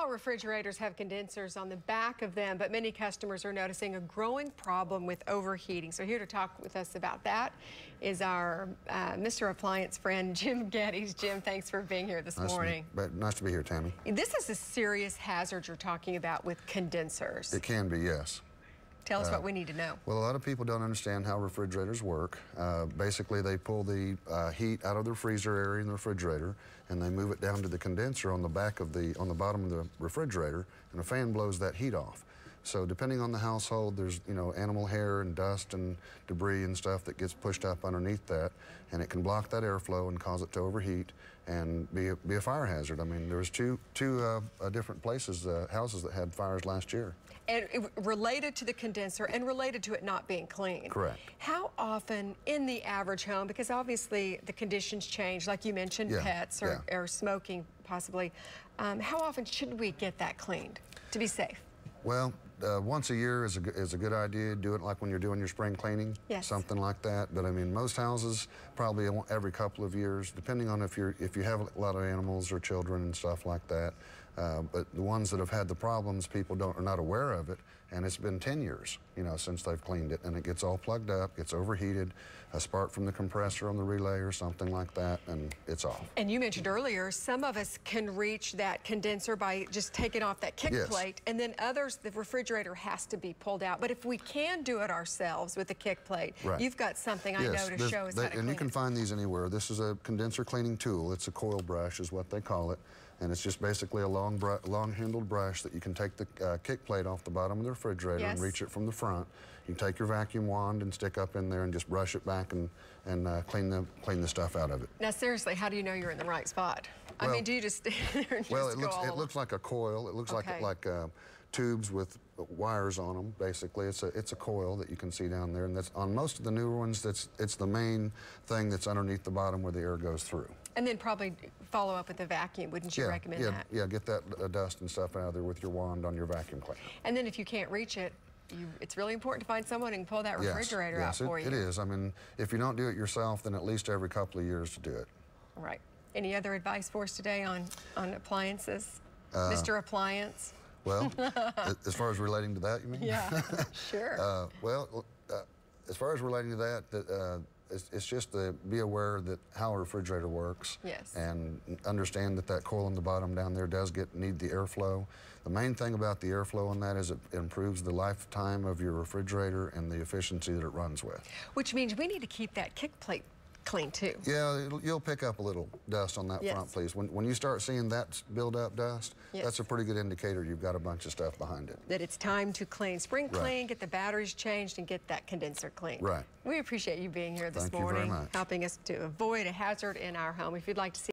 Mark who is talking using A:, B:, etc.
A: All refrigerators have condensers on the back of them, but many customers are noticing a growing problem with overheating. So here to talk with us about that is our Mr. Appliance friend, Jim Geddes. Jim, thanks for being here this morning.
B: Nice to be here, Tammy.
A: This is a serious hazard you're talking about with condensers.
B: It can be, yes.
A: Tell us what we need to know.
B: Well, a lot of people don't understand how refrigerators work. Basically, they pull the heat out of the freezer area in the refrigerator, and they move it down to the condenser on the back of on the bottom of the refrigerator, and a fan blows that heat off. So depending on the household, there's animal hair and dust and debris and stuff that gets pushed up underneath that, and it can block that airflow and cause it to overheat and be a fire hazard. I mean, there was two different places, houses that had fires last year.
A: And related to the condenser and related to it not being clean.
B: Correct.
A: How often in the average home, because obviously the conditions change, like you mentioned, pets or smoking possibly, how often should we get that cleaned to be safe?
B: Well, once a year is a good idea. Do it like when you're doing your spring cleaning, something like that. But I mean, most houses probably every couple of years, depending on if you have a lot of animals or children and stuff like that. But the ones that have had the problems, people are not aware of it, and it's been 10 years, since they've cleaned it, and it gets all plugged up, gets overheated, a spark from the compressor on the relay or something like that, and it's off. And
A: you mentioned earlier, some of us can reach that condenser by just taking off that kick plate, and then others, the refrigerator has to be pulled out. But if we can do it ourselves with the kick plate, you've got something I know to show us how to clean
B: it. And you can find these anywhere. This is a condenser cleaning tool. It's a coil brush is what they call it. And it's just basically a long-handled brush that you can take the kick plate off the bottom of the refrigerator and reach it from the front. You can take your vacuum wand and stick up in there and just brush it back and clean the stuff out of it.
A: Now, seriously, how do you know you're in the right spot? I mean, do you just stand there and just
B: go all it looks like a coil. It looks like tubes with wires on them. Basically, it's a coil that you can see down there, and that's on most of the newer ones. It's the main thing that's underneath the bottom where the air goes through.
A: And then probably follow up with a vacuum. Wouldn't you recommend that?
B: Yeah, get that dust and stuff out of there with your wand on your vacuum cleaner.
A: And then if you can't reach it, it's really important to find someone who can pull that refrigerator out for you.
B: It is. I mean, if you don't do it yourself, then at least every couple of years to do it.
A: Right. Any other advice for us today on appliances? Mr. Appliance?
B: Well, as far as relating to that, you mean?
A: Yeah, sure.
B: As far as relating to that, it's just to be aware that how a refrigerator works. And understand that coil on the bottom down there does need the airflow. The main thing about the airflow on that is it improves the lifetime of your refrigerator and the efficiency that it runs with.
A: Which means we need to keep that kick plate clean too.
B: Yeah, you'll pick up a little dust on that front piece. When you start seeing that build up dust, that's a pretty good indicator you've got a bunch of stuff behind it.
A: That it's time to clean. Spring clean, get the batteries changed, and get that condenser cleaned.
B: Right.
A: We appreciate you being here this
B: morning,
A: helping us to avoid a hazard in our home. If you'd like to see